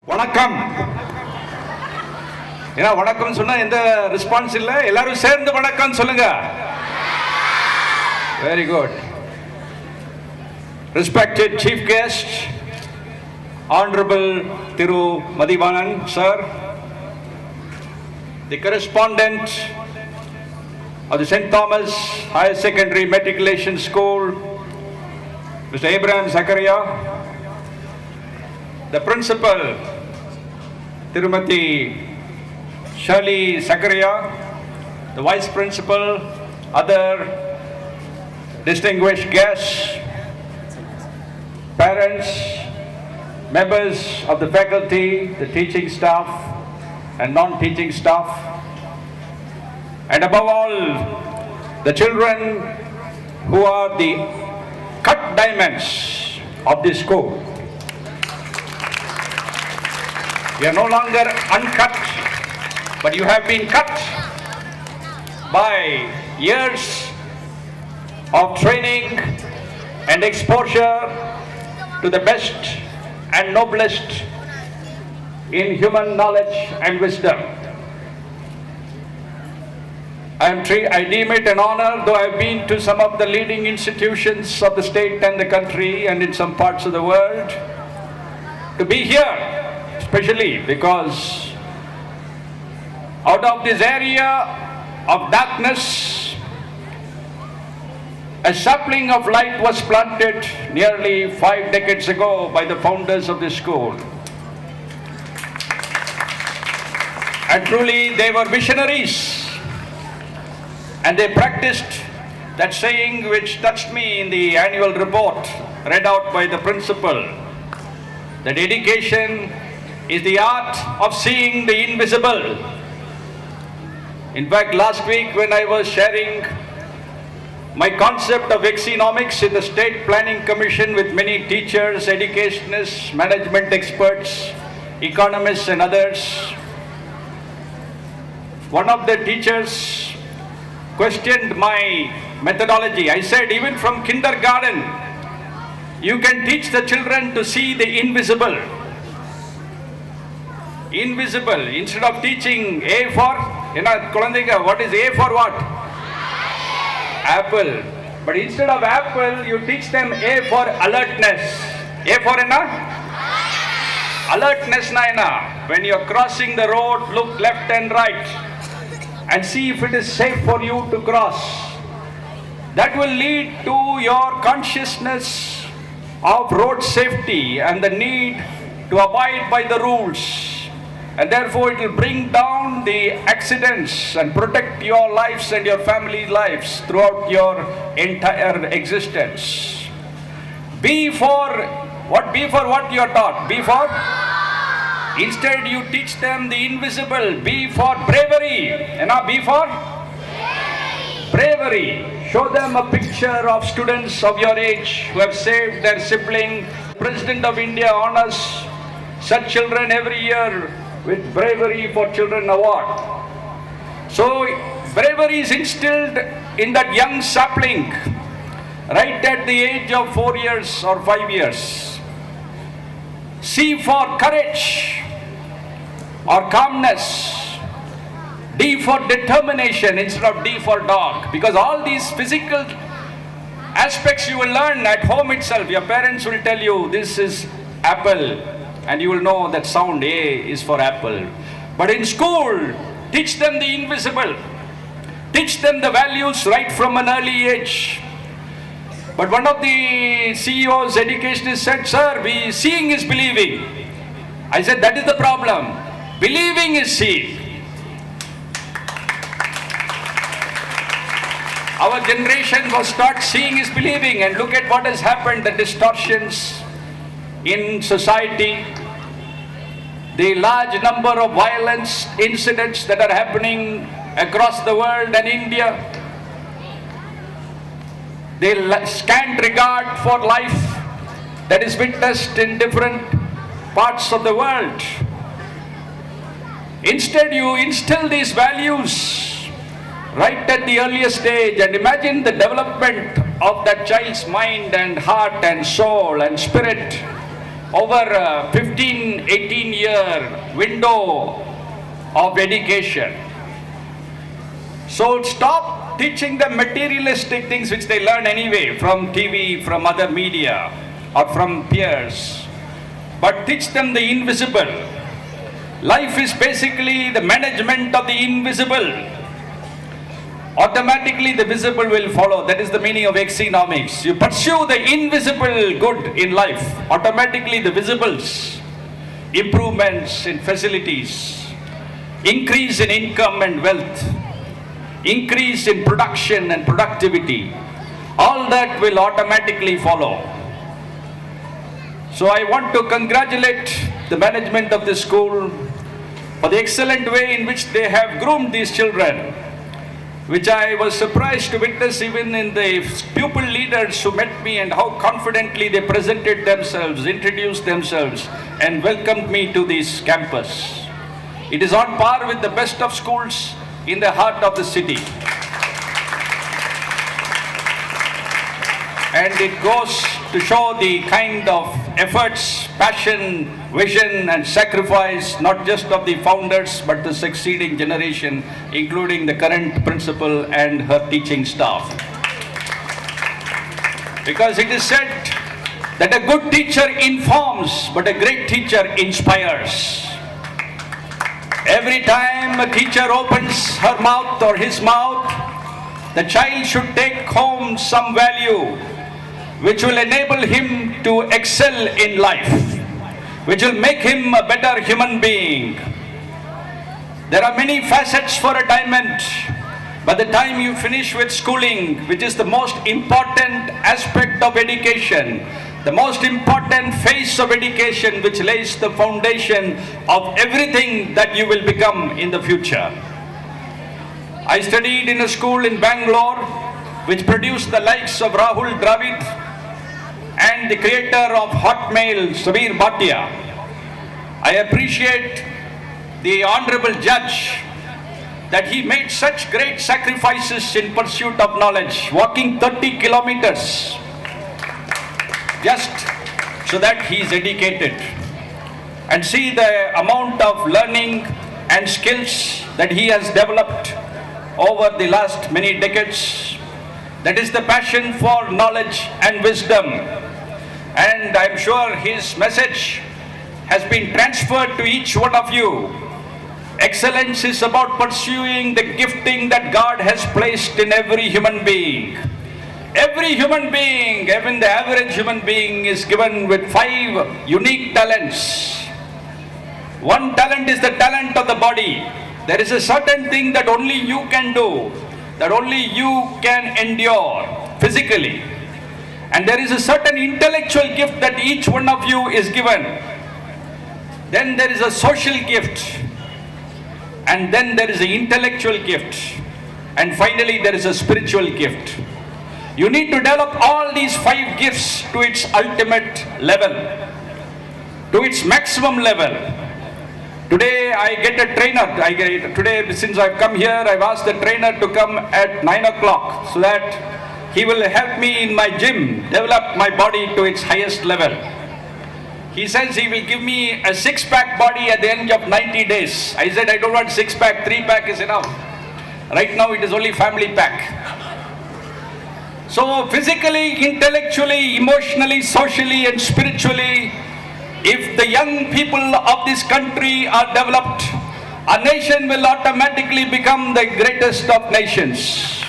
வணக்கம். ஏன்னா வணக்கம் சொன்னா எந்த ரெஸ்பான்ஸ் இல்லை. எல்லாரும் சேர்ந்து வணக்கம் சொல்லுங்க. Very good. Respected chief guest, Honorable Thiru Madhivanan sir, the correspondent of the St. Thomas Higher Secondary Matriculation School, Mr. Abraham Zakaria, the principal, Tirumati Shirley Zakaria, the vice principal, other distinguished guests, parents, members of the faculty, the teaching staff and non-teaching staff, and above all, the children who are the cut diamonds of this school. You are no longer uncut, but you have been cut by years of training and exposure to the best and noblest in human knowledge and wisdom. I deem it an honor, though I have been to some of the leading institutions of the state and the country and in some parts of the world, to be here, especially because out of this area of darkness, a sapling of light was planted nearly 5 decades ago by the founders of this school. And truly they were visionaries, and they practiced that saying which touched me in the annual report read out by the principal, that education is the art of seeing the invisible. In fact, last week when I was sharing my concept of economics in the State Planning Commission with many teachers, educationists, management experts, economists and others, one of the teachers questioned my methodology. I said, even from kindergarten, you can teach the children to see the invisible. Invisible. Instead of teaching A for, what is A for what? Apple. But instead of apple, you teach them A for alertness. A for alertness na. When you are crossing the road, look left and right and see if it is safe for you to cross. That will lead to your consciousness of road safety and the need to abide by the rules. And therefore it will bring down the accidents and protect your lives and your family lives throughout your entire existence. B for what you are taught? B for? Instead you teach them the invisible. B for bravery. B for? Bravery. Show them a picture of students of your age who have saved their sibling. President of India honors such children every year with Bravery for Children award. So bravery is instilled in that young sapling right at the age of 4 years or 5 years. C for courage or calmness. D for determination instead of D for dog, because all these physical aspects you will learn at home itself. Your parents will tell you this is apple, and you will know that sound A is for apple. But in school, teach them the invisible. Teach them the values right from an early age. But one of the CEOs, educationists said, sir, seeing is believing. I said, that is the problem. Believing is seeing. Our generation was taught seeing is believing, and look at what has happened, the distortions in society, the large number of violence incidents that are happening across the world and India, the scant regard for life that is witnessed in different parts of the world. Instead, you instill these values right at the earliest stage, and imagine the development of that child's mind and heart and soul and spirit over a 18 year window of education. So stop teaching them materialistic things which they learn anyway from TV, from other media, or from peers, but teach them the invisible. Life is basically the management of the invisible. Automatically the visible will follow. That is the meaning of economics. You pursue the invisible good in life, automatically the visibles, improvements in facilities, increase in income and wealth, increase in production and productivity, all that will automatically follow. So I want to congratulate the management of this school for the excellent way in which they have groomed these children, which I was surprised to witness even in the pupil leaders who met me, and how confidently they presented themselves, introduced themselves, and welcomed me to this campus. It is on par with the best of schools in the heart of the city. And it goes to show the kind of efforts, passion, vision and sacrifice, not just of the founders, but the succeeding generation, including the current principal and her teaching staff. Because it is said that a good teacher informs, but a great teacher inspires. Every time a teacher opens her mouth or his mouth, the child should take home some value which will enable him to excel in life, which will make him a better human being. There are many facets for a diamond. By the time you finish with schooling, which is the most important aspect of education, the most important phase of education, which lays the foundation of everything that you will become in the future. I studied in a school in Bangalore which produced the likes of Rahul Dravid and the creator of Hotmail, Sabir Bhatia. I appreciate the honorable judge that he made such great sacrifices in pursuit of knowledge, walking 30 kilometers just so that he is educated. And see the amount of learning and skills that he has developed over the last many decades. That is the passion for knowledge and wisdom. And I'm sure his message has been transferred to each one of you. Excellence is about pursuing the gifting that God has placed in every human being. Every human being, even the average human being, is given with 5 unique talents. One talent is the talent of the body. There is a certain thing that only you can do, that only you can endure physically. And there is a certain intellectual gift that each one of you is given. Then there is a social gift. And then there is an intellectual gift. And finally there is a spiritual gift. You need to develop all these 5 gifts to its ultimate level, to its maximum level. Today I get a trainer. Today, since I've come here, I've asked the trainer to come at 9 o'clock so that he will help me in my gym, develop my body to its highest level. He says he will give me a 6-pack body at the end of 90 days. I said I don't want 6-pack, 3-pack is enough. Right now it is only family pack. So physically, intellectually, emotionally, socially and spiritually, if the young people of this country are developed, a nation will automatically become the greatest of nations.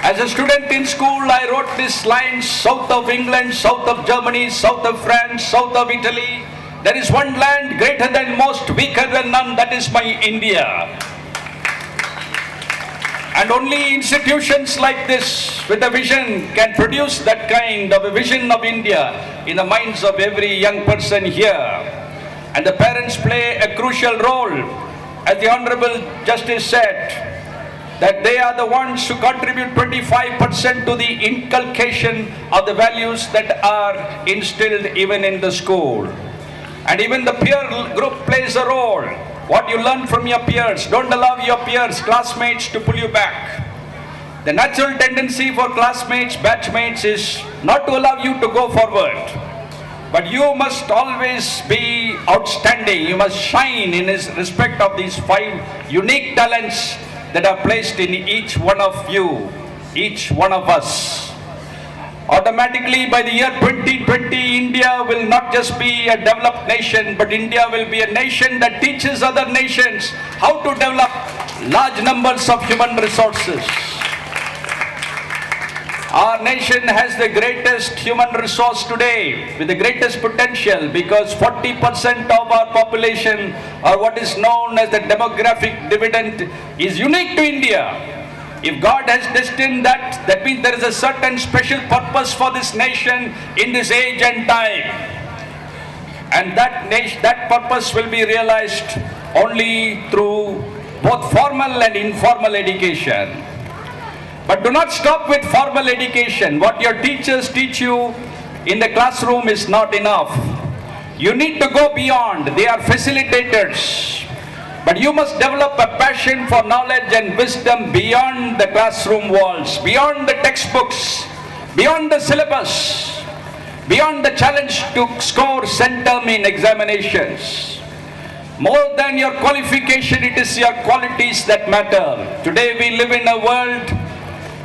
As a student in school, I wrote these lines: south of England, south of Germany, south of France, south of Italy, there is one land greater than most, weaker than none, that is my India. And only institutions like this with a vision can produce that kind of a vision of India in the minds of every young person here. And the parents play a crucial role. As the Honorable Justice said, that they are the ones who contribute 25% to the inculcation of the values that are instilled even in the school. And even the peer group plays a role. What you learn from your peers, don't allow your peers, classmates to pull you back. The natural tendency for classmates, batchmates is not to allow you to go forward. But you must always be outstanding. You must shine in respect of these 5 unique talents that are placed in each one of you, each one of us. Automatically, by the year 2020, India will not just be a developed nation, but India will be a nation that teaches other nations how to develop large numbers of human resources. Our nation has the greatest human resource today with the greatest potential, because 40% of our population, or what is known as the demographic dividend, is unique to India. If God has destined that, that means there is a certain special purpose for this nation in this age and time. And that purpose will be realized only through both formal and informal education. But do not stop with formal education. What your teachers teach you in the classroom is not enough. You need to go beyond. They are facilitators. But you must develop a passion for knowledge and wisdom beyond the classroom walls, beyond the textbooks, beyond the syllabus, beyond the challenge to score centum in examinations. More than your qualification, it is your qualities that matter. Today we live in a world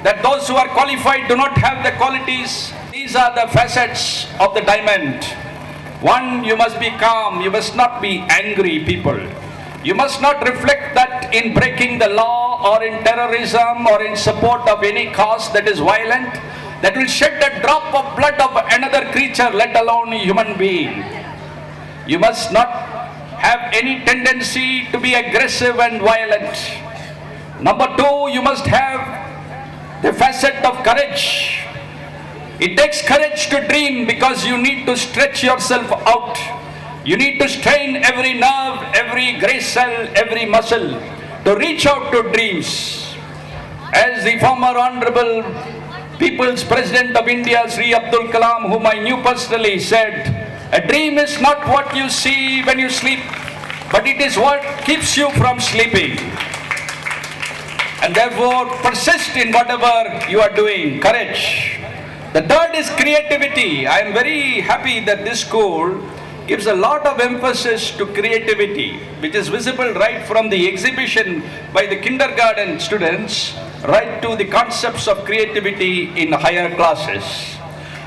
that those who are qualified do not have the qualities. These are the facets of the diamond. One, you must be calm. You must not be angry people. You must not reflect that in breaking the law or in terrorism or in support of any cause that is violent, that will shed a drop of blood of another creature, let alone a human being. You must not have any tendency to be aggressive and violent. Number 2, you must have the facet of courage. It takes courage to dream, because you need to stretch yourself out. You need to strain every nerve, every gray cell, every muscle to reach out to dreams. As the former Honorable People's President of India, Sri Abdul Kalam, whom I knew personally, said, a dream is not what you see when you sleep, but it is what keeps you from sleeping. And therefore, persist in whatever you are doing. Courage. The third is creativity. I am very happy that this school gives a lot of emphasis to creativity, which is visible right from the exhibition by the kindergarten students, right to the concepts of creativity in higher classes.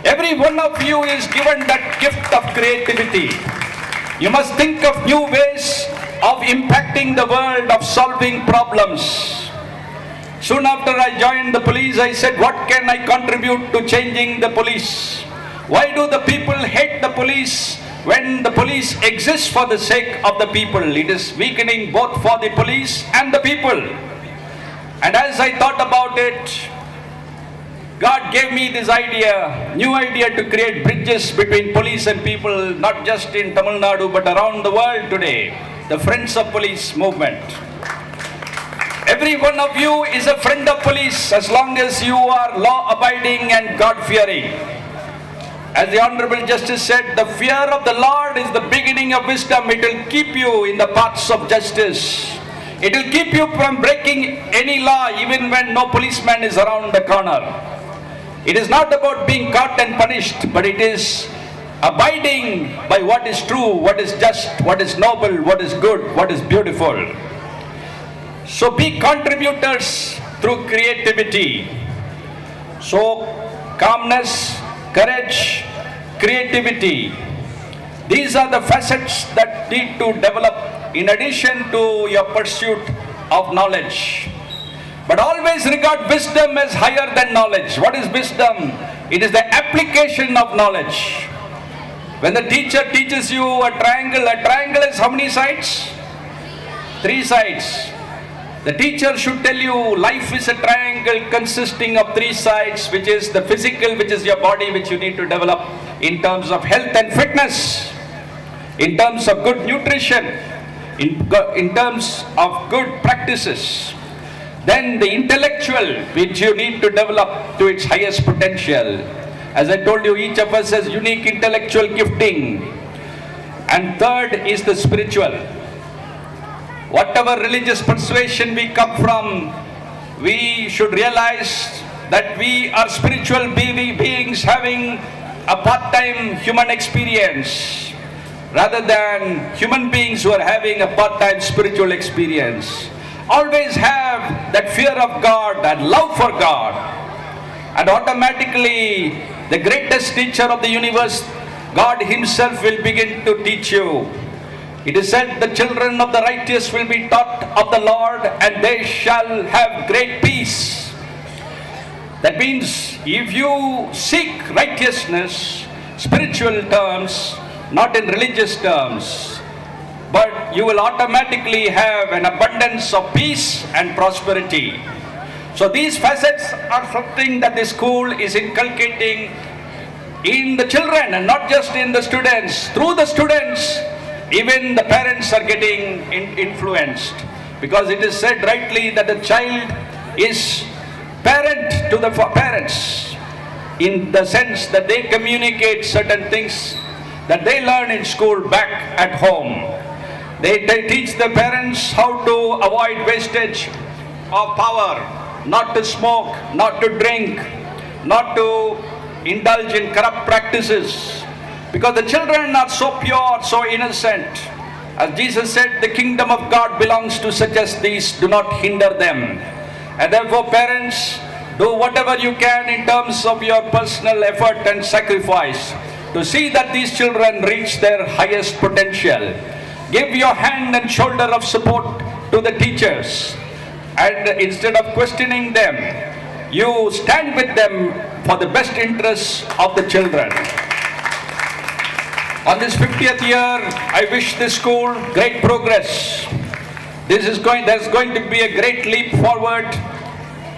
Every one of you is given that gift of creativity. You must think of new ways of impacting the world, of solving problems. Soon after I joined the police, I said, what can I contribute to changing the police? Why do the people hate the police when the police exists for the sake of the people? It is weakening both for the police and the people. And as I thought about it, God gave me this idea, new idea, to create bridges between police and people, not just in Tamil Nadu but around the world today. The Friends of Police movement. Every one of you is a friend of police as long as you are law-abiding and God-fearing. As the Honorable Justice said, the fear of the Lord is the beginning of wisdom. It will keep you in the paths of justice. It will keep you from breaking any law even when no policeman is around the corner. It is not about being caught and punished, but it is abiding by what is true, what is just, what is noble, what is good, what is beautiful. So be contributors through creativity. So calmness, courage, creativity. These are the facets that need to develop in addition to your pursuit of knowledge. But always regard wisdom as higher than knowledge. What is wisdom? It is the application of knowledge. When the teacher teaches you a triangle is how many sides? 3 sides. The teacher should tell you life is a triangle consisting of 3 sides, which is the physical, which is your body, which you need to develop in terms of health and fitness, in terms of good nutrition, in terms of good practices. Then the intellectual, which you need to develop to its highest potential. As I told you, each of us has unique intellectual gifting. And third is the spiritual. Whatever religious persuasion we come from, we should realize that we are spiritual beings having a part-time human experience rather than human beings who are having a part-time spiritual experience. Always have that fear of God and love for God, and automatically the greatest teacher of the universe, God himself, will begin to teach you. It is said, the children of the righteous will be taught of the Lord, and they shall have great peace. That means if you seek righteousness, spiritual terms, not in religious terms, but you will automatically have an abundance of peace and prosperity. So these facets are something that the school is inculcating in the children, and not just in the students. Through the students, even the parents are getting influenced, because it is said rightly that the child is parent to the parents, in the sense that they communicate certain things that they learn in school back at home. They teach the parents how to avoid wastage of power, not to smoke, not to drink, not to indulge in corrupt practices, because the children are so pure, so innocent. As Jesus said, the kingdom of God belongs to such as these. Do not hinder them. And therefore, parents, do whatever you can in terms of your personal effort and sacrifice to see that these children reach their highest potential. Give your hand and shoulder of support to the teachers, and instead of questioning them, you stand with them for the best interests of the children. On this 50th year, I wish this school great progress. There's going to be a great leap forward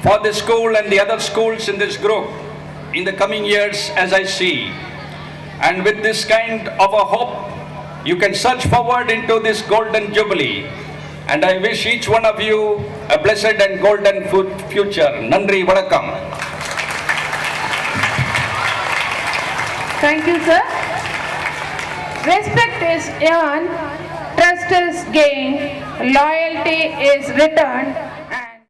for this school and the other schools in this group in the coming years, as I see. And with this kind of a hope, you can surge forward into this golden jubilee. And I wish each one of you a blessed and golden future. Nandri Vanakkam. Thank you, sir. Respect is earned, trust is gained, loyalty is returned,